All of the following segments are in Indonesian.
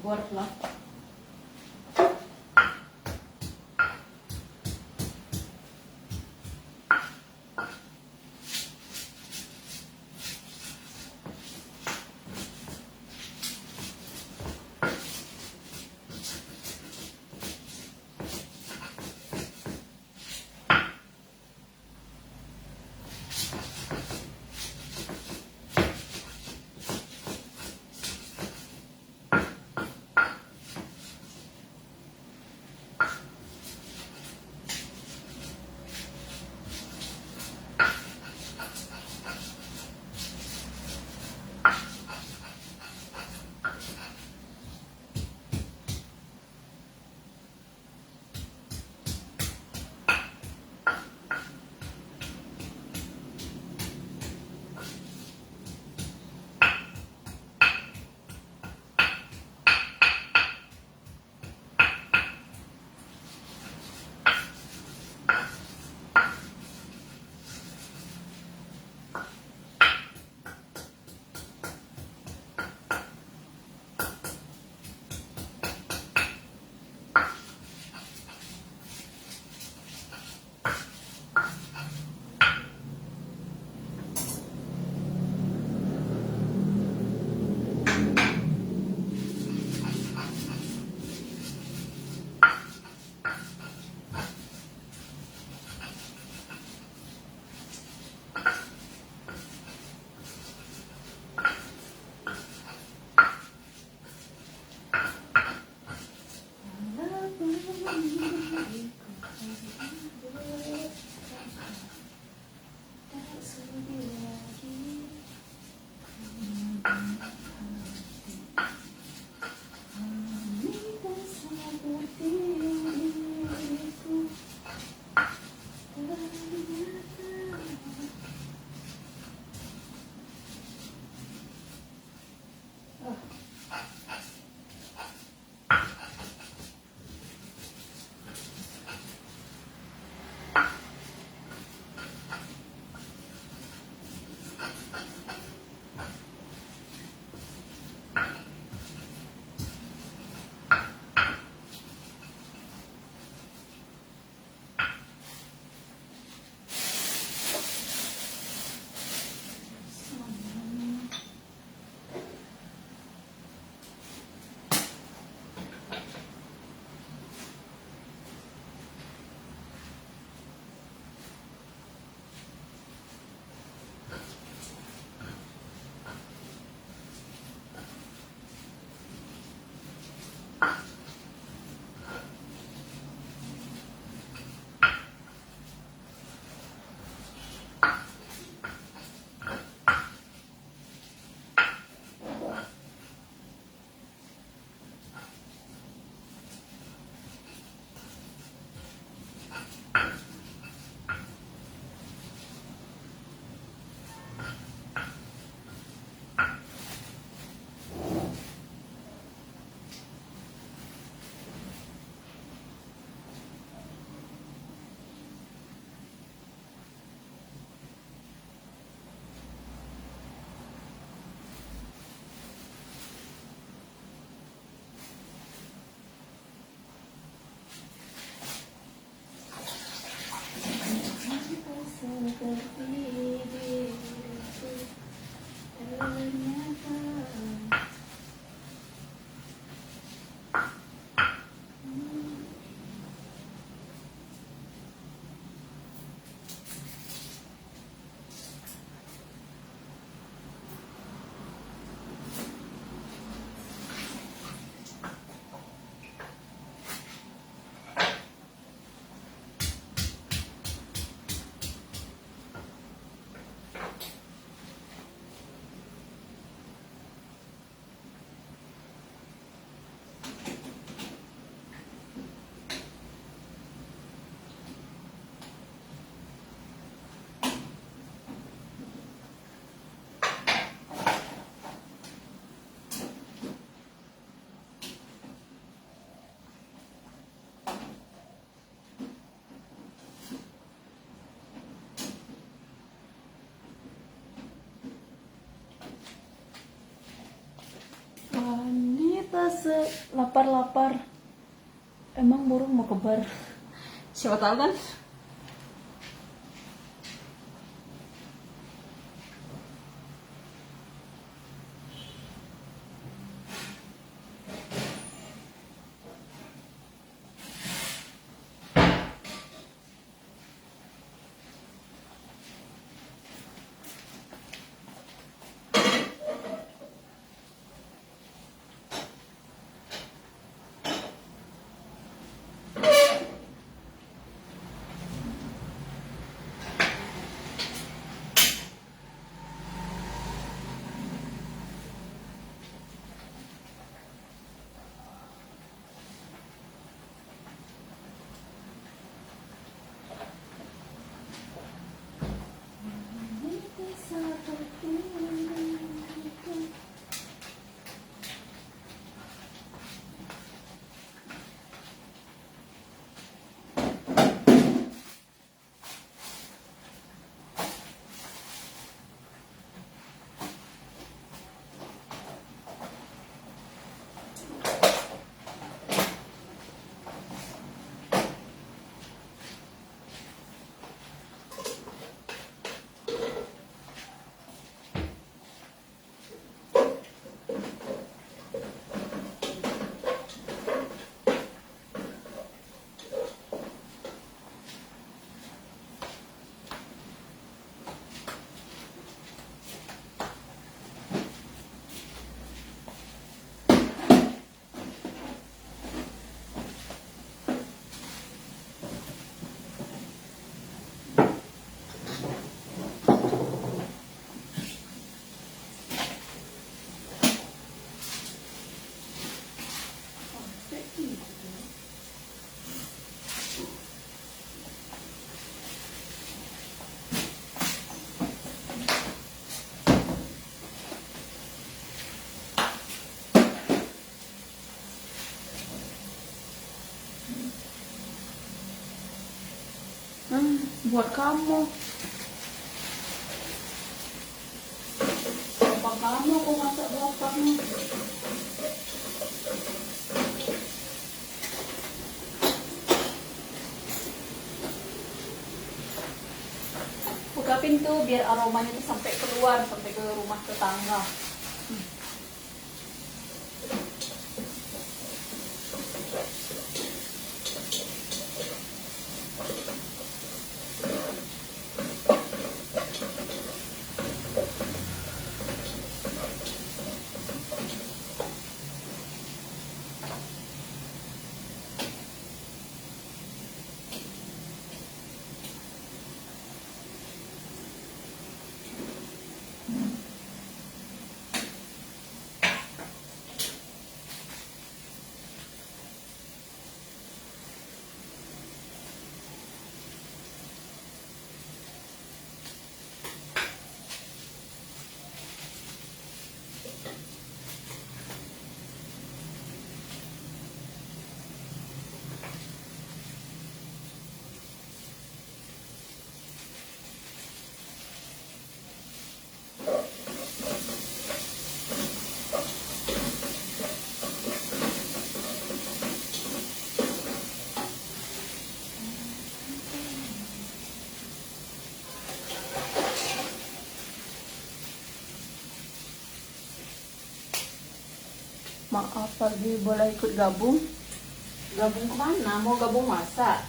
Workla. lapar-lapar. Emang burung mau kebar? Siapa tahu kan? Buat kamu. Apa kamu aku masak buat kamu? Buka pintu biar aromanya tuh sampai keluar, sampai ke rumah tetangga. Maaf, pagi boleh ikut gabung? Gabung kemana? Mau gabung masak?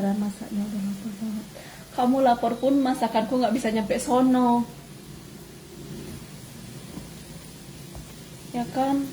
kesabaran masaknya udah lapar banget. Kamu lapor pun masakanku nggak bisa nyampe sono. Ya kan?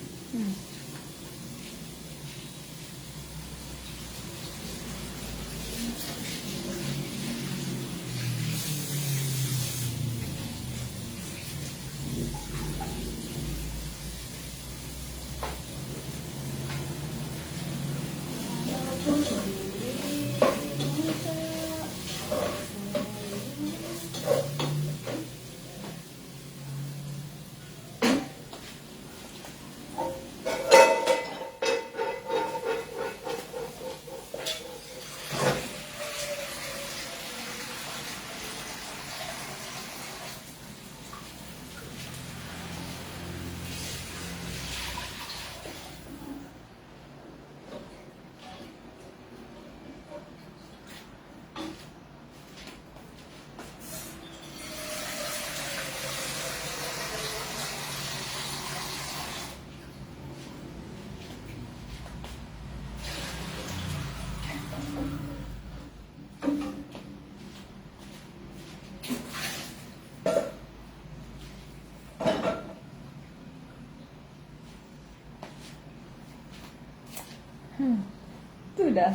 Itu udah.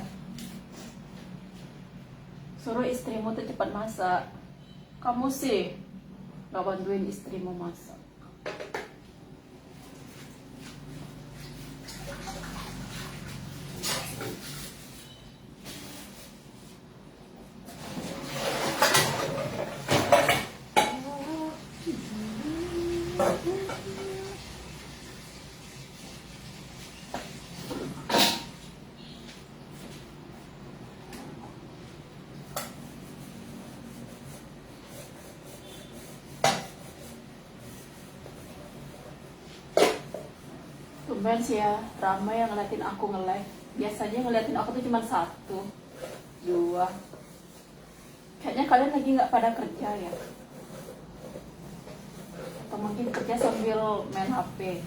Suruh istrimu tuh cepat masak. Kamu sih gak bantuin istrimu masak. Tumben sih ya, ramai yang ngeliatin aku nge-live. Biasanya ngeliatin aku tuh cuma 1, 2. Kayaknya kalian lagi nggak pada kerja ya? Atau mungkin kerja sambil main HP.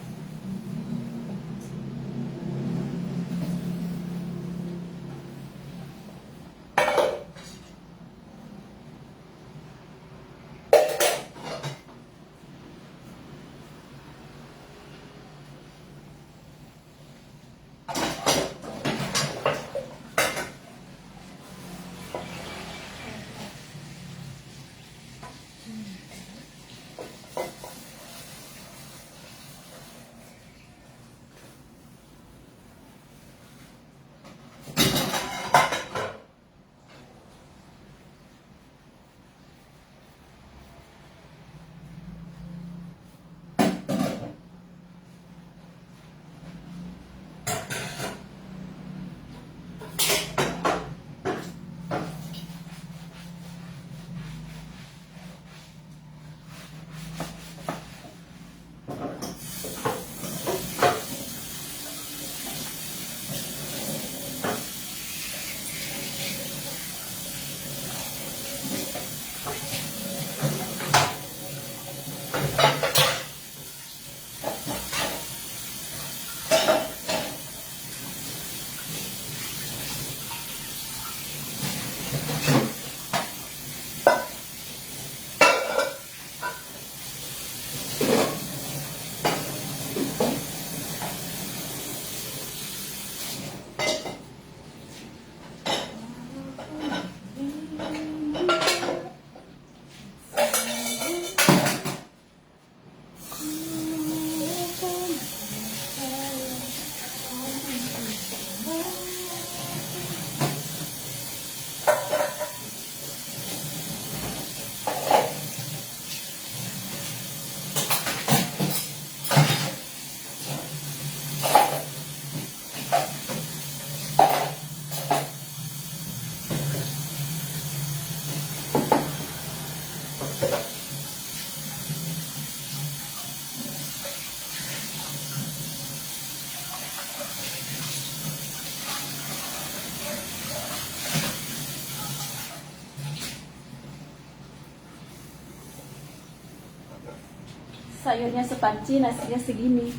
Sayurnya sepanci, nasinya segini.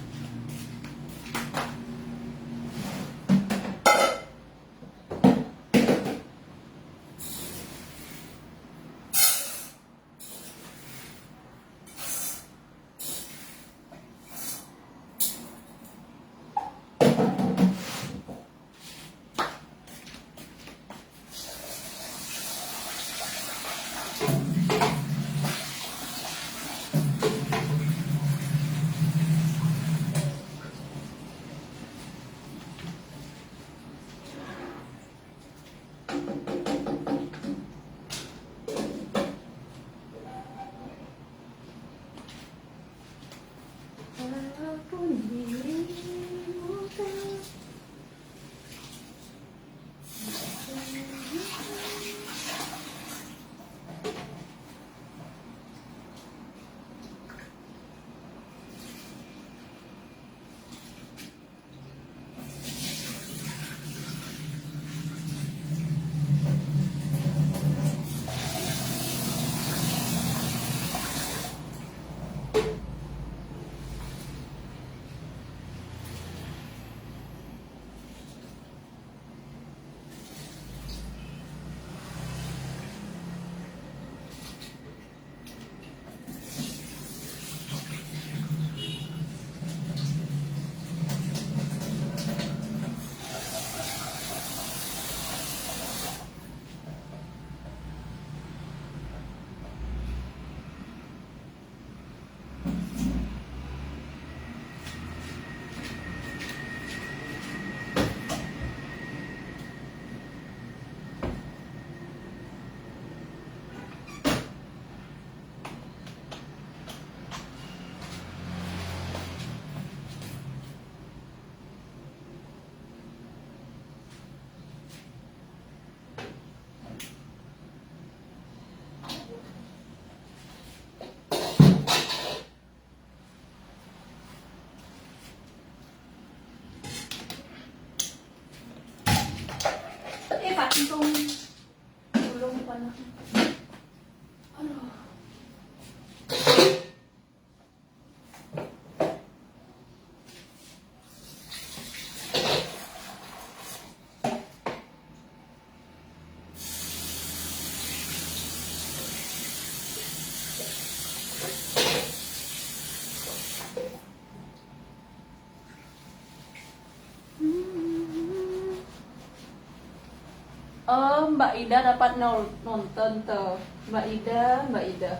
Mbak Ida dapat nonton tuh. Mbak Ida.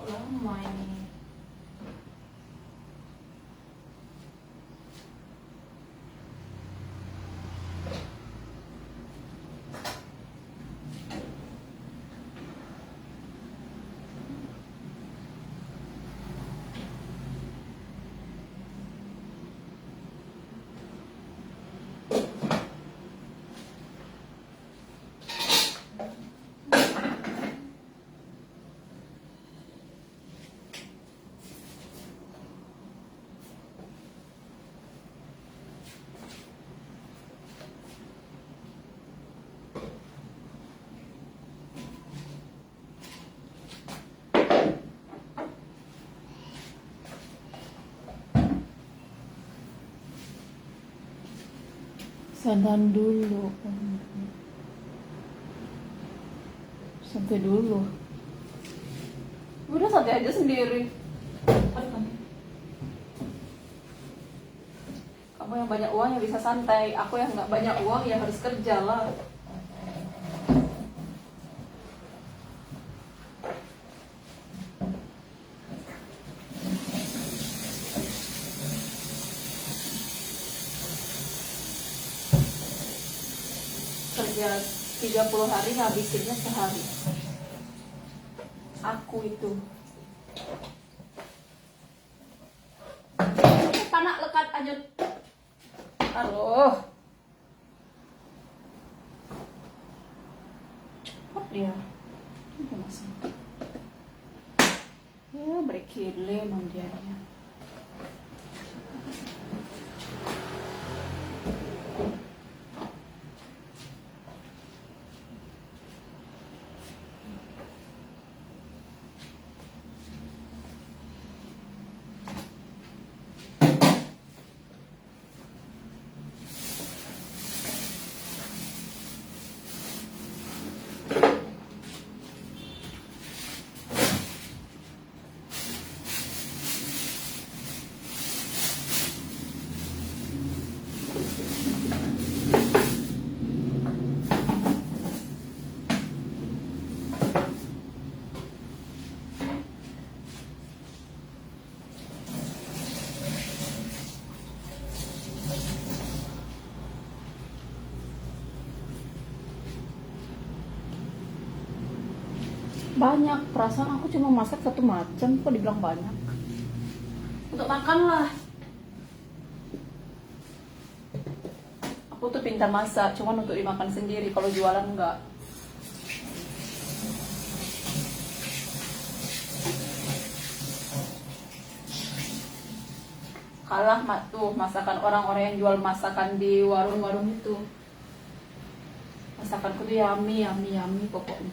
Lama ini. Santan dulu. Santai dulu. Udah santai aja sendiri. Kamu yang banyak uang yang bisa santai. Aku yang nggak banyak uang ya harus kerja lah. Kerja 30 hari ngabisinnya sehari. Aku itu panak lekat aja. Aduh, cepet dia. Ini masih ya berkile mandianya. Banyak, perasaan aku cuma masak satu macam, kok dibilang banyak. Untuk makan lah. Aku tuh pintar masak, cuman untuk dimakan sendiri, kalau jualan enggak. Kalah tuh masakan orang-orang yang jual masakan di warung-warung itu. Masakanku tuh yummy, yummy, yummy pokoknya.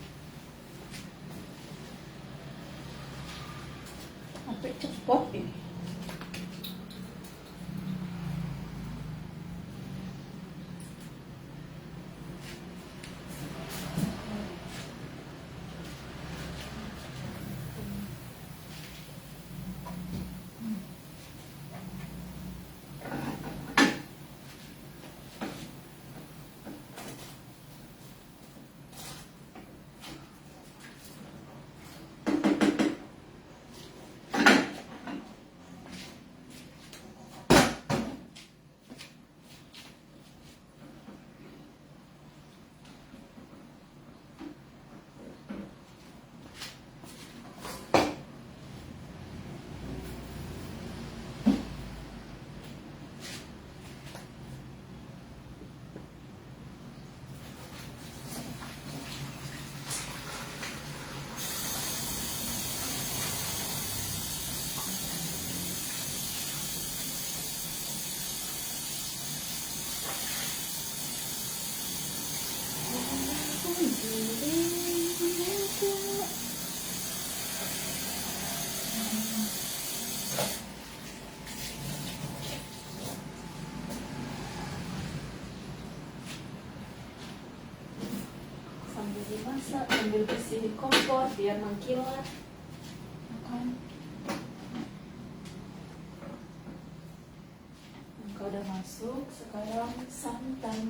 Sampai cepot ini. Sambil dimasak, sambil bersihin kompor biar mengkilat. Makan. Engkau udah masuk, sekarang santan.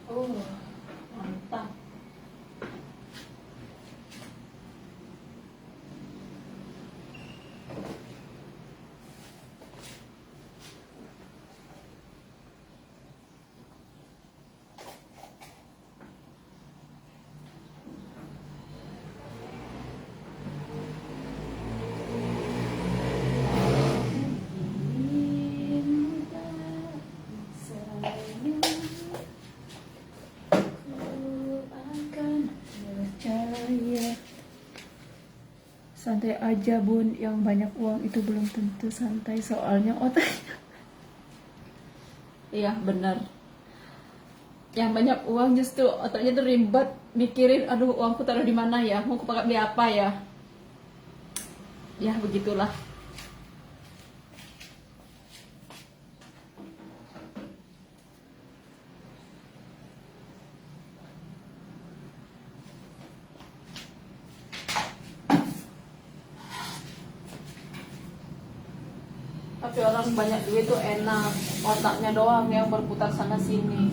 Oh, mantap. Santai aja bun, yang banyak uang itu belum tentu santai, soalnya otaknya. Iya benar. Yang banyak uang justru otaknya tuh ribet, mikirin, aduh uangku taruh di mana ya, mau aku pakai beli apa ya. Ya begitulah. Tapi orang banyak duit tuh enak, otaknya doang yang berputar sana sini.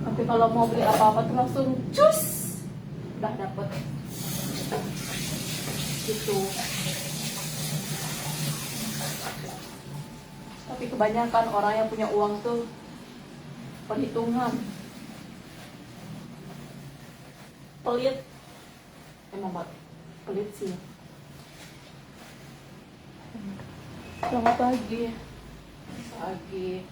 Tapi kalau mau beli apa-apa tuh langsung cus, udah dapet. Gitu. Tapi kebanyakan orang yang punya uang tuh perhitungan, pelit, emang pelit sih. Selamat pagi. Pagi.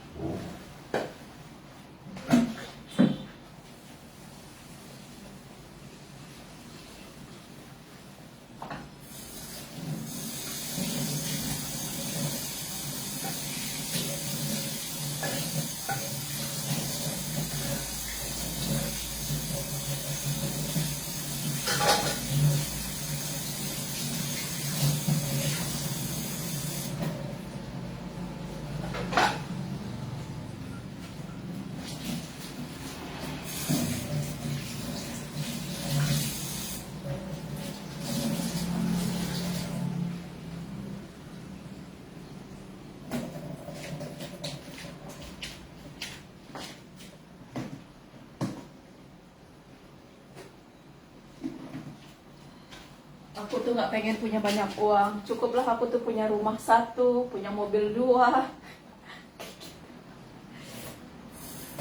Aku tuh nggak pengen punya banyak uang. Cukuplah aku tuh punya rumah satu, punya mobil dua.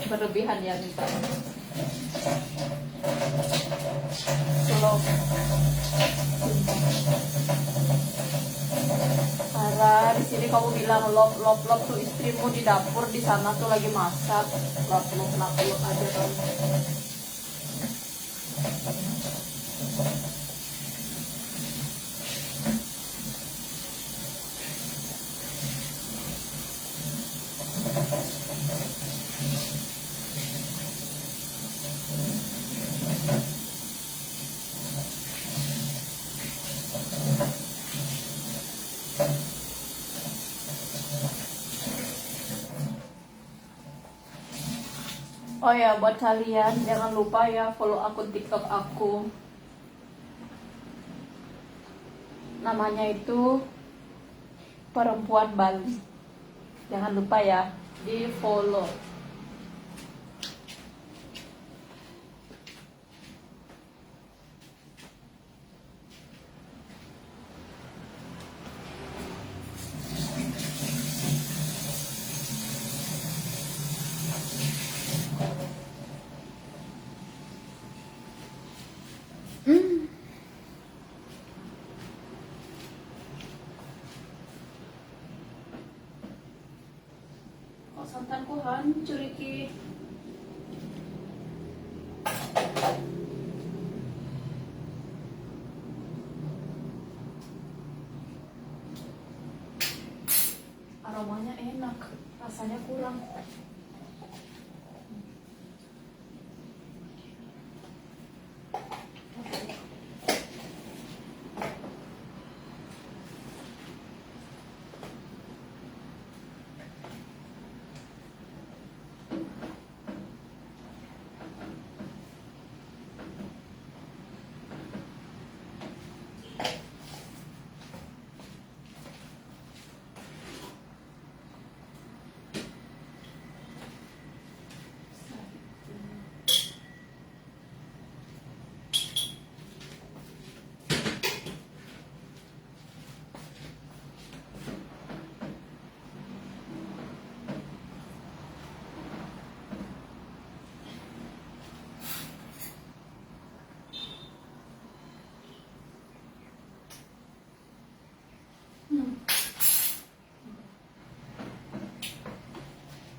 Berlebihan ya minta. Kalau Sarah, di sini kamu bilang lop tuh istrimu di dapur di sana tuh lagi masak. Lop aja kan. Oh ya, buat kalian jangan lupa ya follow akun TikTok aku. Namanya itu Perempuan Bali. Jangan lupa ya, di follow. Oh, santanku hancur iki. Aromanya enak, rasanya kurang.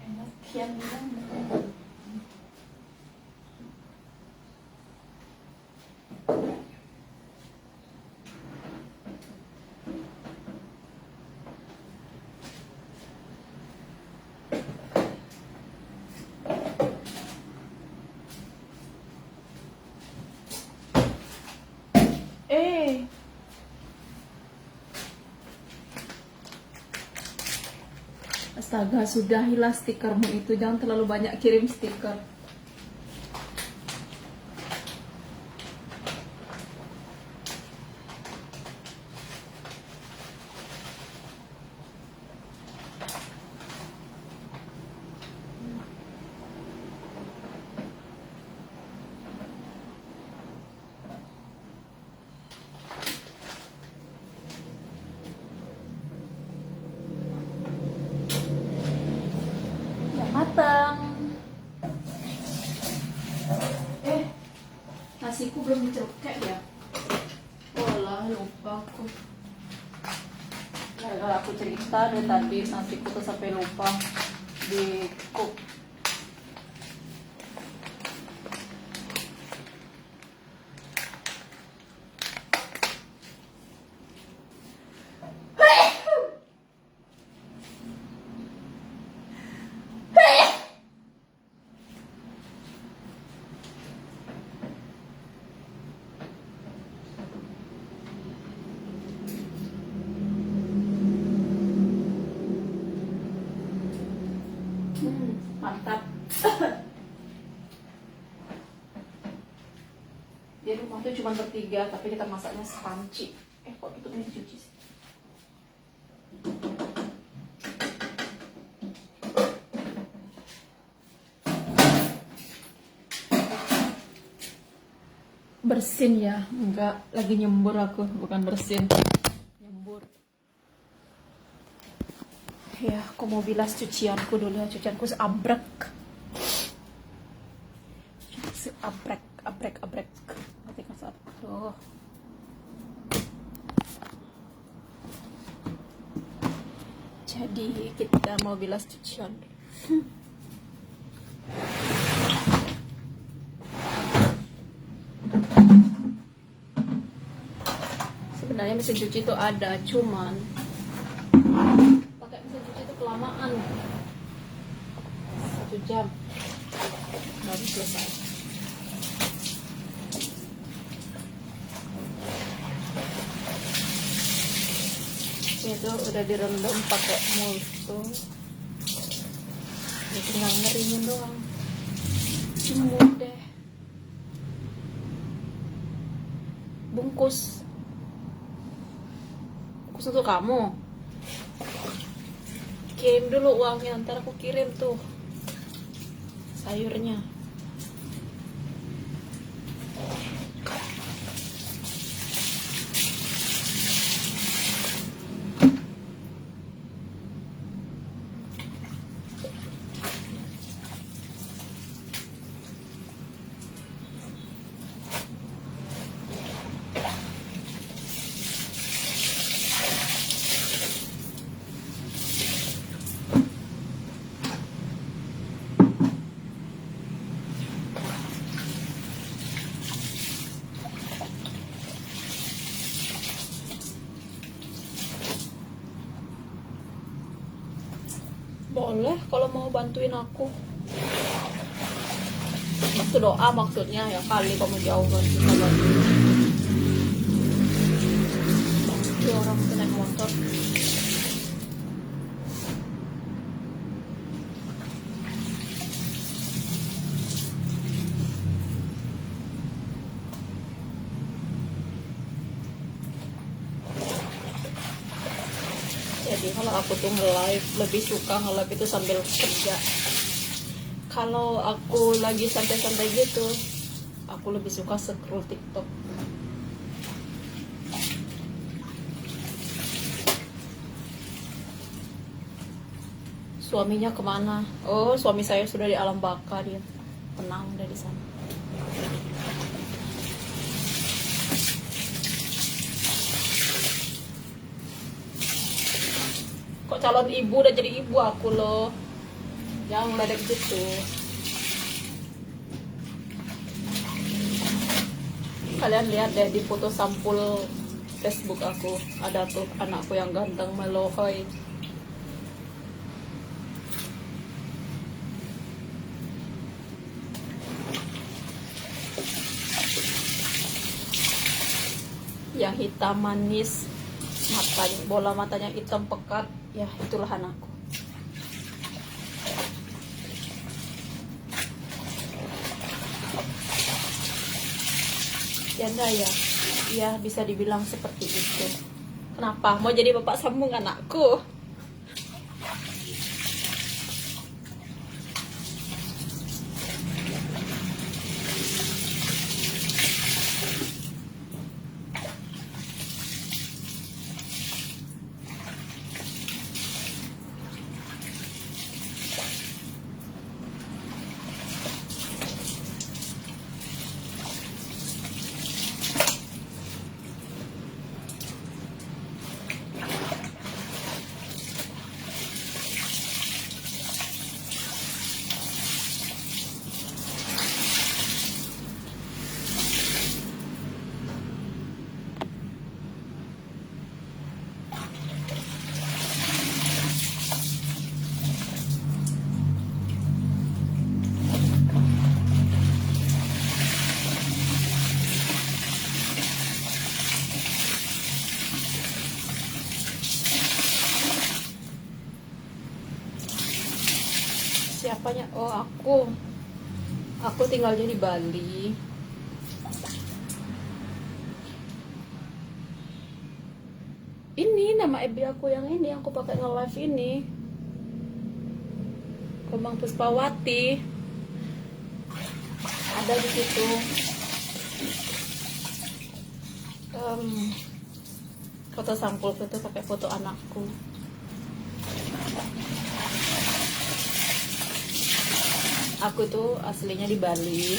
Enak kian bilang. Astaga, sudahilah stikermu itu. Jangan terlalu banyak kirim stiker. Matang. Nasiku belum dicerukek ya. Walah, lupa aku. Gara-gara aku cerita dari tadi nasiku tuh sampai lupa di cook. Mantap. Di rumah tuh cuma bertiga, tapi kita masaknya sepanci. Kok itu nih dicuci sih? Bersin ya, enggak, lagi nyembur aku, bukan bersin, nyembur. Ya, aku mau bilas cucianku dulu ya, cucianku seabrek. Abrek. Matikan satu. Jadi kita mau bilas cucian. Sebenarnya mesin cuci itu ada, cuman pakai mesin cuci itu kelamaan. 1 jam baru selesai. Itu udah direndam pakai multo. Ini tinggal ngeringin doang. Jemur deh. Bungkus untuk kamu. Kirim dulu uangnya, ntar aku kirim tuh sayurnya. Boleh kalau mau bantuin aku. Itu doa maksudnya ya, kali kamu jauh kan bisa bantuin. Dia orang bisa naik motor. Jadi kalau aku tuh nge-live, lebih suka nge-live itu sambil kerja. Kalau aku lagi santai-santai gitu, aku lebih suka scroll TikTok. Suaminya kemana? Oh, suami saya sudah di alam baka, dia tenang dari sana. Kok calon ibu udah jadi ibu aku loh. Jangan meledek gitu. Kalian lihat deh di foto sampul Facebook aku, ada tuh anakku yang ganteng melohoi. Yang hitam manis, matanya, bola matanya hitam pekat, ya itulah anakku. Janda ya, ya bisa dibilang seperti itu. Kenapa? Mau jadi bapak sambung anakku? Siapanya? Oh, aku tinggalnya di Bali. Ini nama FB aku yang ini, yang aku pakai nge-live ini, Komang Puspawati, ada di situ. foto sampulku tuh pakai foto anakku. Aku tuh aslinya di Bali,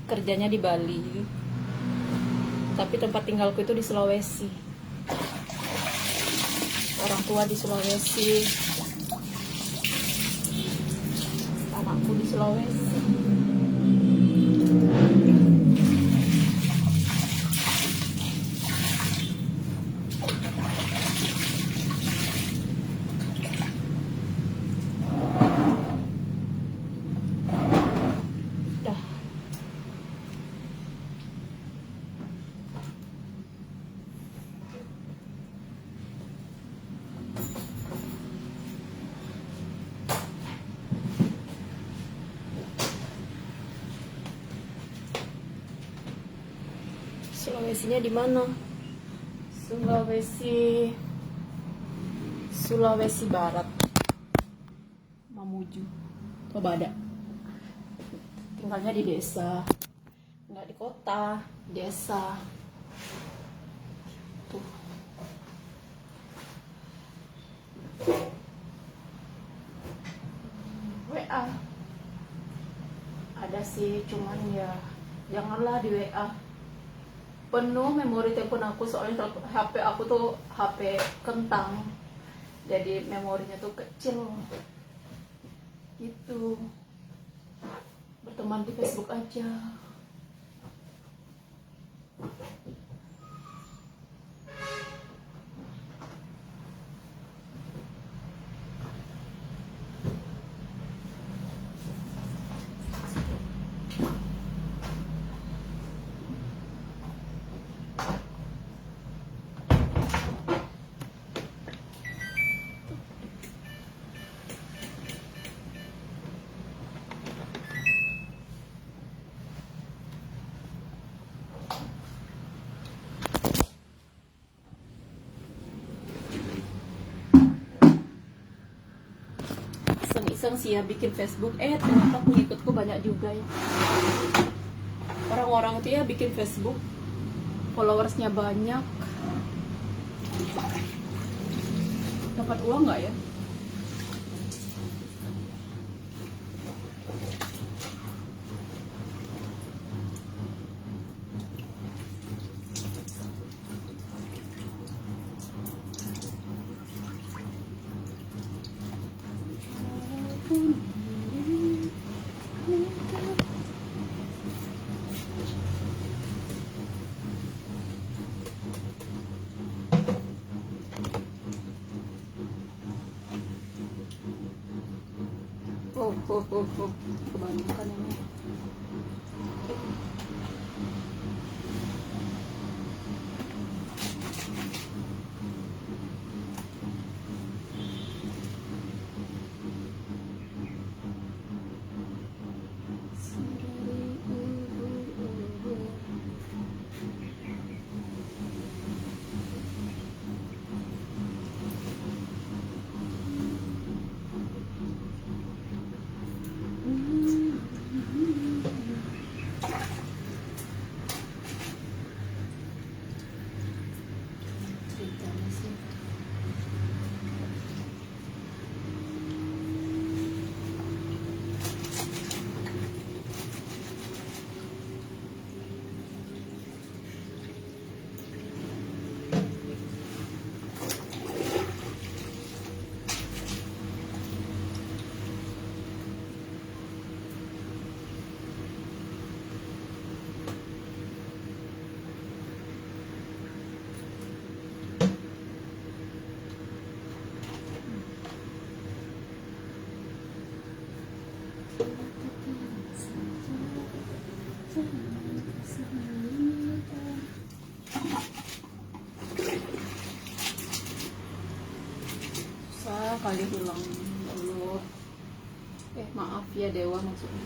kerjanya di Bali, tapi tempat tinggalku itu di Sulawesi. Orang tua di Sulawesi, anakku di Sulawesi. Sulawesinya di mana? Sulawesi Barat, Mamuju, Tobada. Tinggalnya di desa, nggak di kota, desa. Tuh. WA ada sih, cuman ya janganlah di WA. Penuh memori telepon aku, soalnya HP aku tuh HP kentang, jadi memorinya tuh kecil gitu. Berteman di Facebook aja. Iseng-iseng sih ya bikin Facebook, ternyata pengikutku banyak juga ya. Orang-orang tuh ya bikin Facebook, followersnya banyak. Dapat uang nggak ya? Kebanyakan ini. Susah kali hilang dulu. Maaf ya Dewa maksudnya.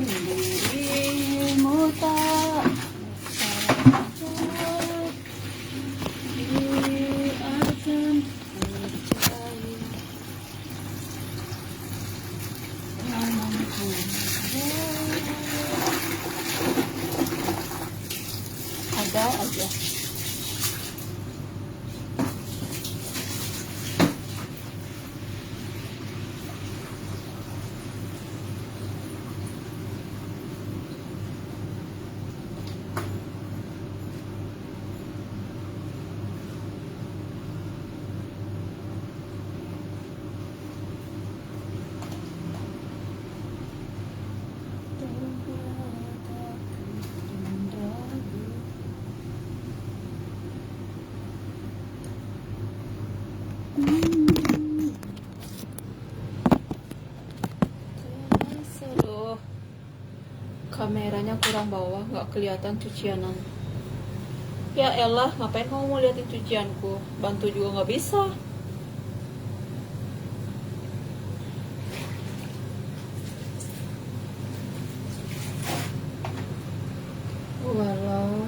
dirimu tak akan percaya namaku ada aja. Aduh, kameranya kurang bawah, nggak kelihatan cucianan. Ya elah, ngapain kamu mau liatin cucianku? Bantu juga nggak bisa. Walau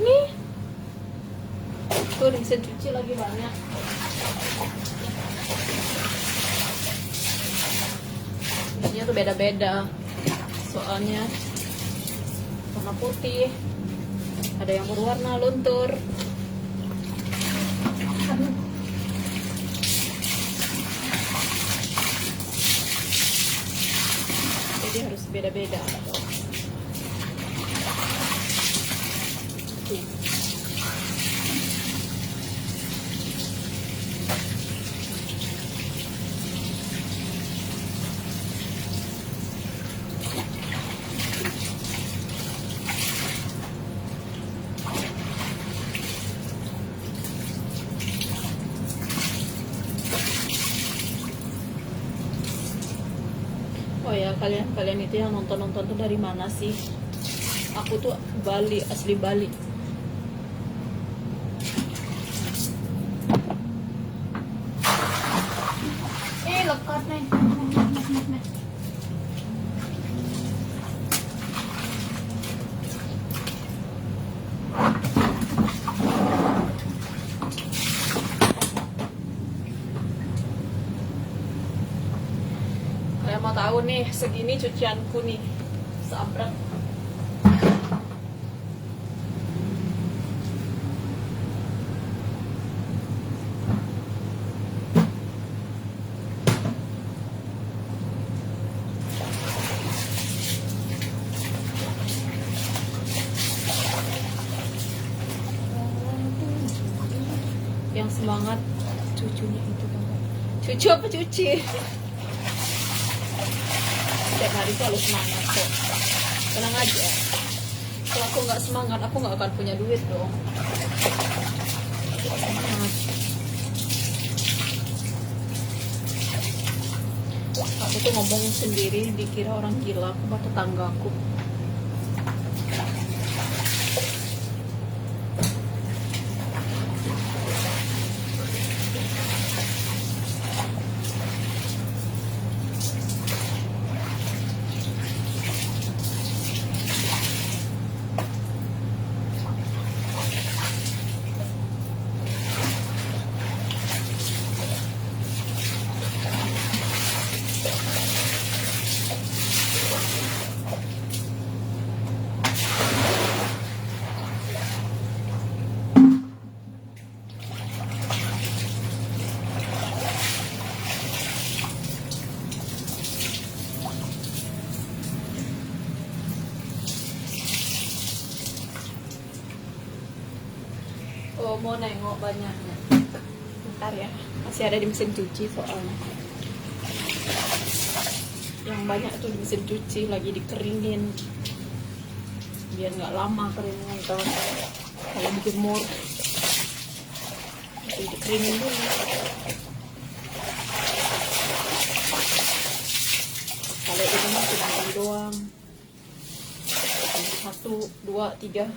nih, tuh bisa cuci lagi banyak. Isinya tuh beda-beda. Soalnya warna putih, ada yang berwarna luntur. Jadi harus beda-beda. Oh ya, kalian itu yang nonton tuh dari mana sih? Aku tuh Bali, asli Bali. Lekat nih. Kalian mau tahu nih, segini cucianku nih, seabrak. Yang semangat cucunya itu kan. Cucu apa cuci? Setiap hari selalu semangat kok. Tenang aja. Kalau aku nggak semangat, aku nggak akan punya duit dong. Semangat. Aku tuh ngomong sendiri, dikira orang gila aku sama tetanggaku. Oh, mau nengok banyaknya. Bentar ya, masih ada di mesin cuci soalnya. Yang banyak tuh di mesin cuci lagi dikeringin. Biar nggak lama keringin kalau dijemur. Jadi dikeringin dulu. Kalau ini mah cuma doang. 1, 2, 3.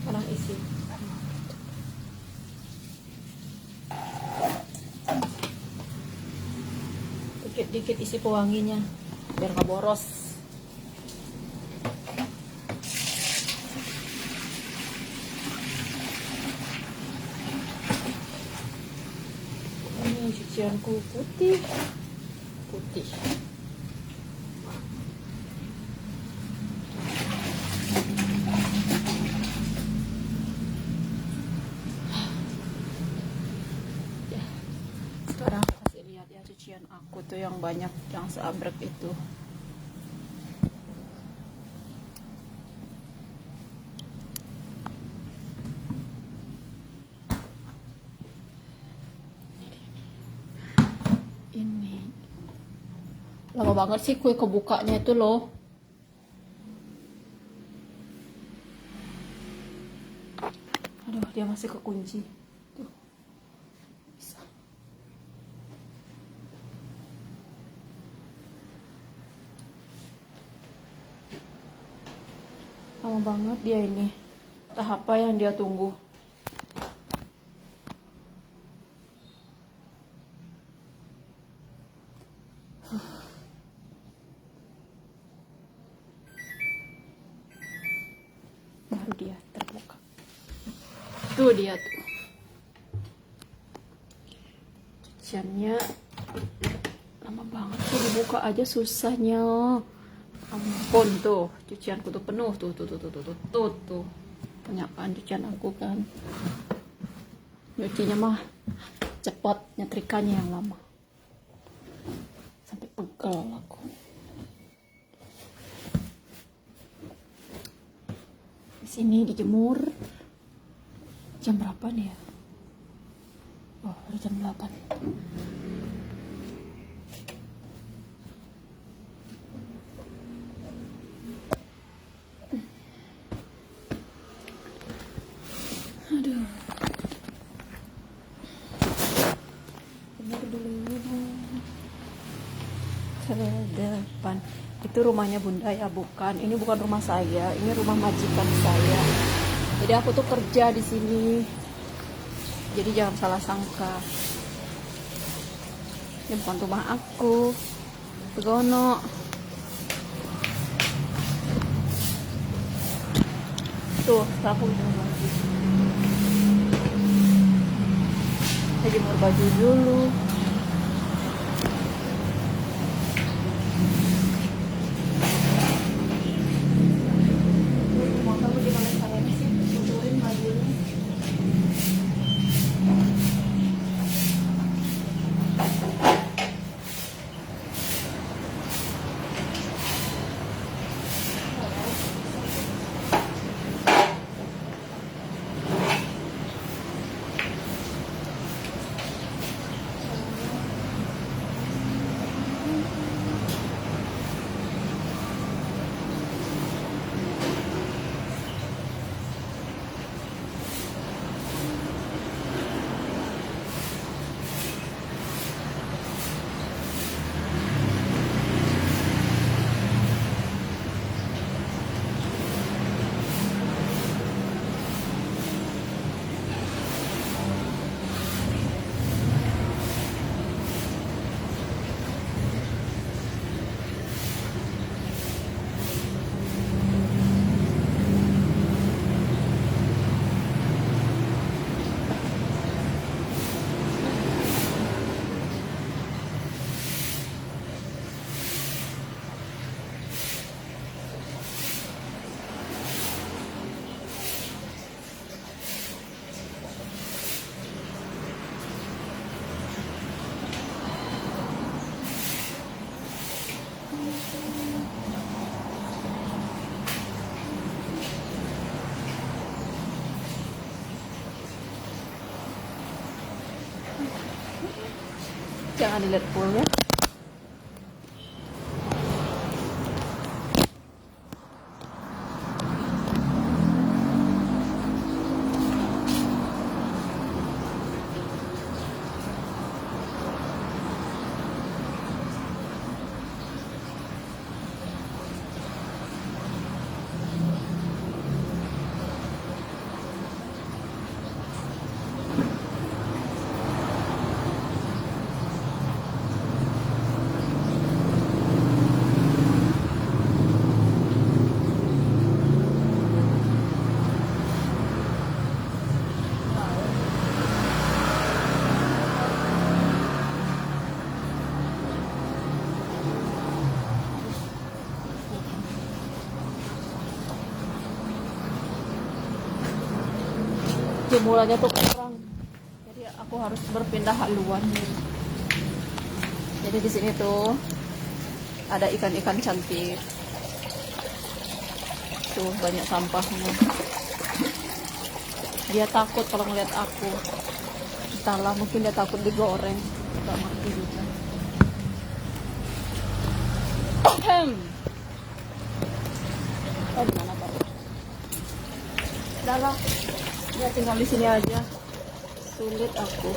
Sekarang isi. Dikit-dikit isi pewanginya biar nggak boros. Ini cucianku putih. Sekarang kasih lihat ya cucian aku tuh yang banyak, yang seabrek itu. Ini lama banget sih kue kebukanya itu loh. Aduh, dia masih kekunci. Tuh. Bisa. Lama banget dia ini. Tahap apa yang dia tunggu? Baru dia terbuka. Tuh dia tuh. Cuciannya lama banget tuh, dibuka aja susahnya. Ampun tuh, cucianku tuh penuh tuh. Penyapaan cucian aku kan. Nyucinya mah cepat, nyetrikanya yang lama. Sampai pegel aku. Di sini dijemur. Jam berapa nih ya? Oh, udah jam 8. Aduh. Jemur dulu. Ke depan. Itu rumahnya Bunda ya, bukan. Ini bukan rumah saya, ini rumah majikan saya. Jadi aku tuh kerja di sini. Jadi jangan salah sangka. Ini bukan rumah aku. Begono. Tuh, aku jemur baju. Saya jemur baju dulu. Jangan dilihat fullnya. Jemurannya tuh kurang, jadi aku harus berpindah haluan nih. Jadi di sini tuh ada ikan-ikan cantik, tuh banyak sampahnya. Dia takut kalau ngeliat aku, entahlah, mungkin dia takut digoreng, nggak ngerti juga. Oh, di mana Pak? Udah lah, ya tinggal di sini aja. Sulit aku.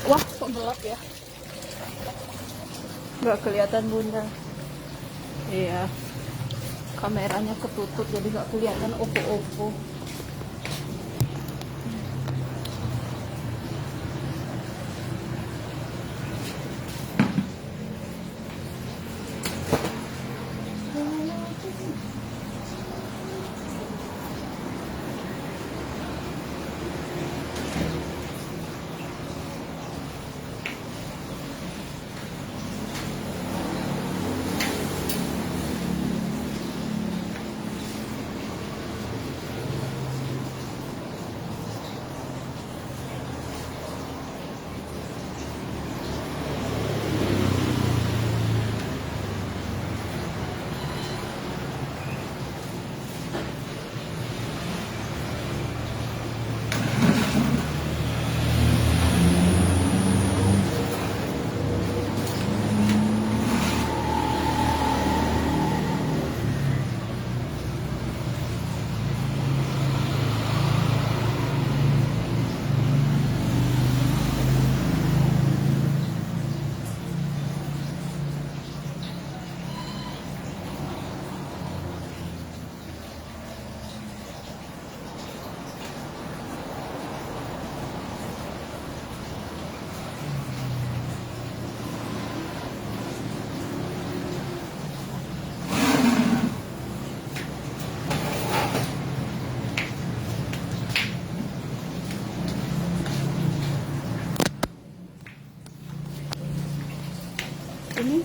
Wah, kok gelap ya? Nggak kelihatan Bunda. Iya, kameranya ketutup jadi nggak kelihatan opo-opo.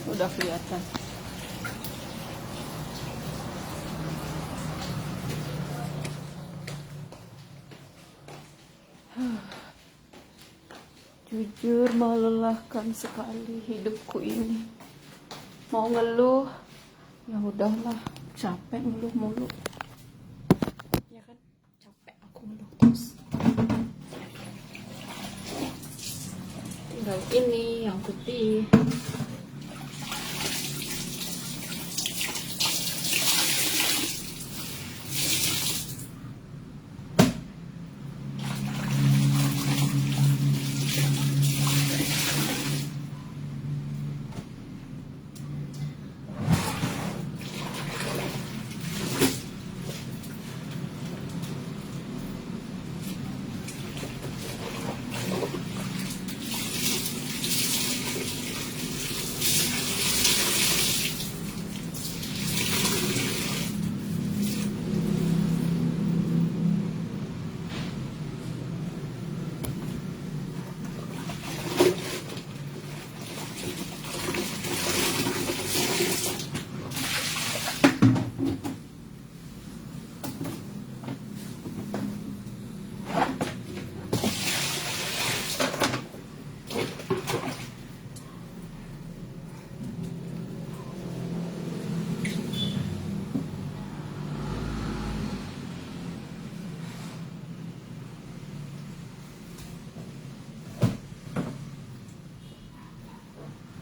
udah kelihatan. Jujur melelahkan sekali hidupku ini. Mau ngeluh, ya udahlah, capek ngeluh mulu. Ya kan, capek aku ngeluh terus. Tinggal ini yang putih.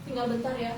Tinggal bentar ya.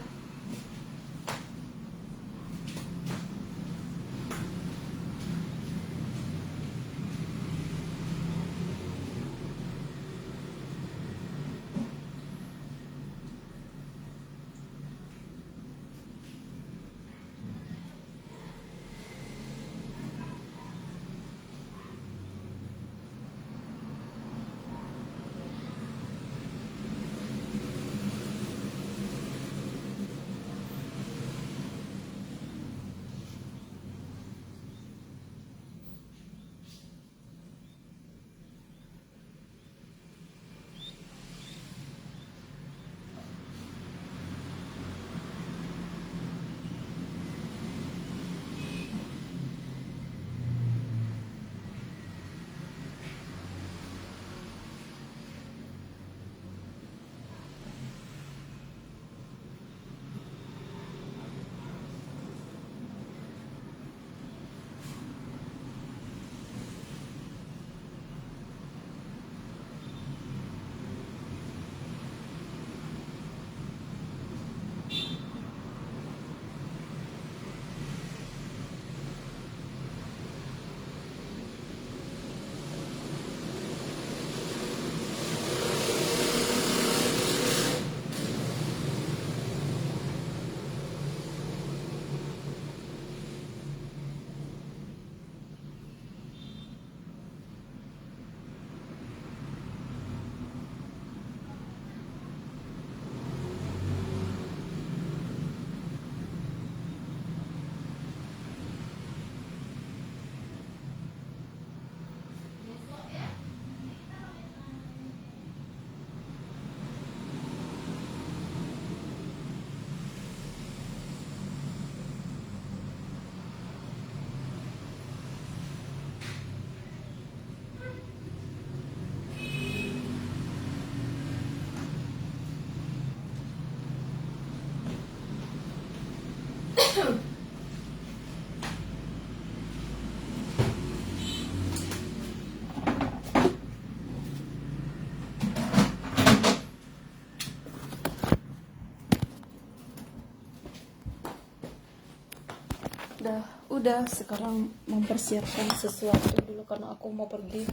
Udah sekarang mempersiapkan sesuatu dulu karena aku mau pergi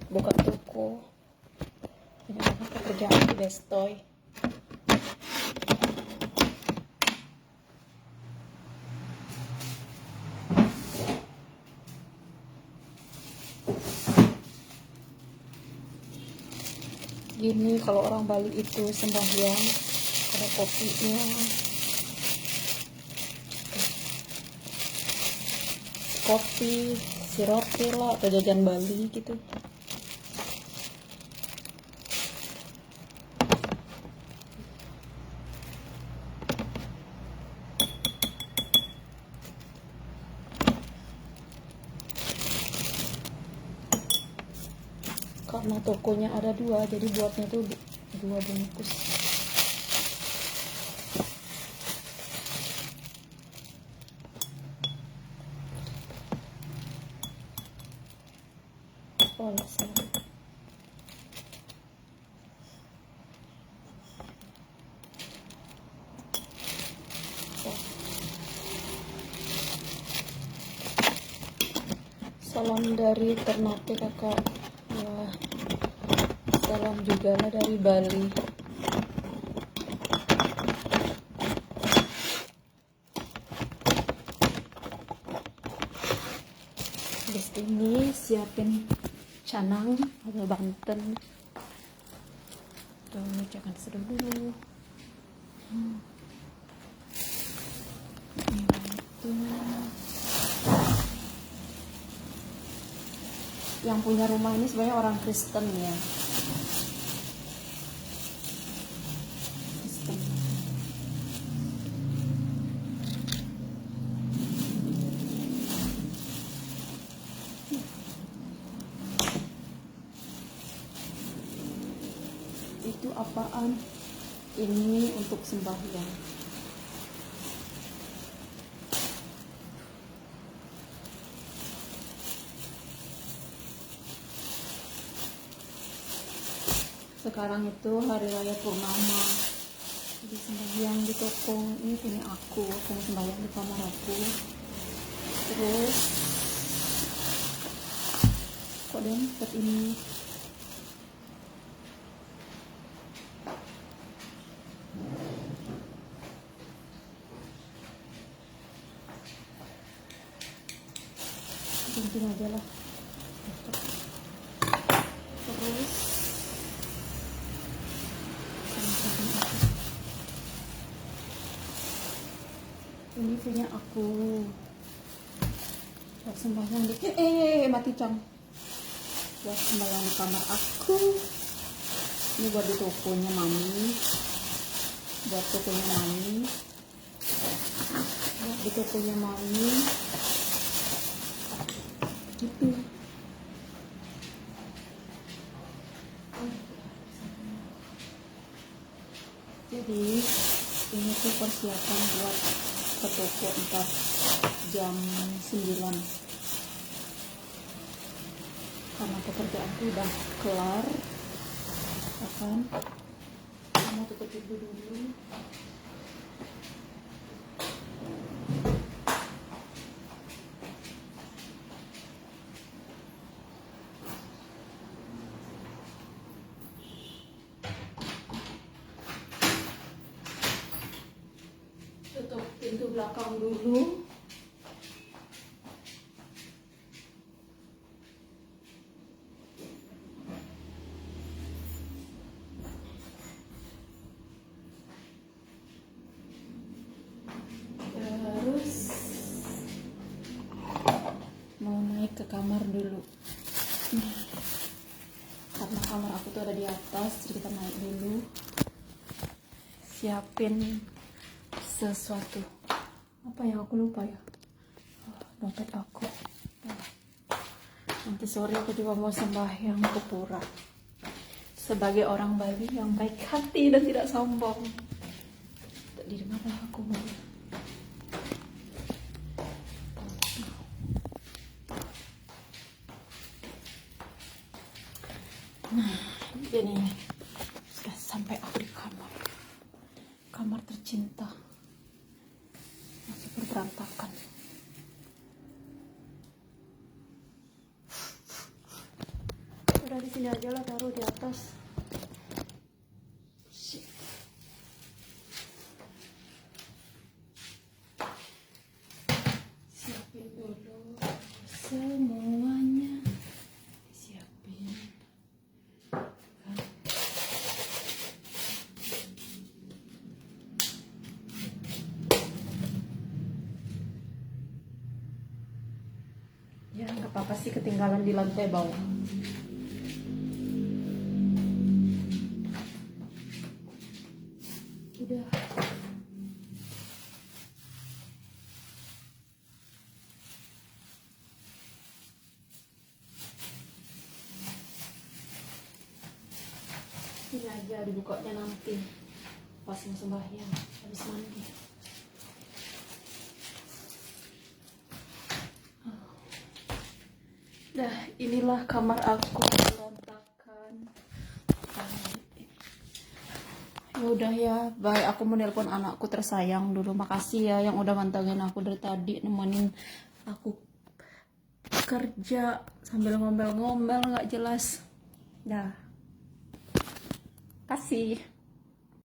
buka toko. Ini pekerjaan di Bestoy. Gini kalau orang Bali itu sembahyang ada kopinya, kopi, si roti lah atau jajan Bali gitu. Karena tokonya ada 2, jadi buatnya tuh 2 bungkus. Olesan. Salam dari Ternate kakak. Wah, salam juga lah dari Bali. Habis ini siapin canang atau Banten. Tuh, jangan seduh dulu. Itu. Yang punya rumah ini sebenarnya orang Kristen ya. Kristen. Itu apaan? Ini untuk sembahyang. Sekarang itu hari raya Purnama, jadi sembahyang di toko. Ini punya aku mau sembahyang di kamar aku. Terus kok dempet ini? Gunting aja lah. Terus ini punya aku. Buat sembahyang di mati cang. Buat sembahyang di kamar aku. Ini buat di tokonya mami. Buat tokonya mami. Buat di tokonya mami. Gitu. Jadi ini tuh persiapan buat ke toko 4 jam 9, karena pekerjaanku udah kelar. Akan kamu tutup pintu dulu. Tutup pintu belakang dulu. Terus mau naik ke kamar dulu. Karena kamar aku tuh ada di atas, jadi kita naik dulu. Siapin sesuatu. Apa yang aku lupa ya? Dompet aku. Nanti sore aku juga mau sembahyang ke pura. Sebagai orang Bali yang baik hati dan tidak sombong. Di mana aku mau? Nah, ini sudah sampai aku di kamar. Kamar tercinta. Masih berantakan. Udah di sini aja lah, taruh di atas. Siapin dulu semuanya. Siapin. Ya nggak apa-apa sih ketinggalan di lantai bawah. Udah. aja, dibukanya nanti pas mau sembahyang habis mandi. Dah, inilah kamar aku berantakan. Ya udah ya, bye. Aku mau nelpon anakku tersayang dulu. Makasih ya yang udah mantengin aku dari tadi, nemenin aku kerja sambil ngomel-ngomel nggak jelas. Dah, kasih.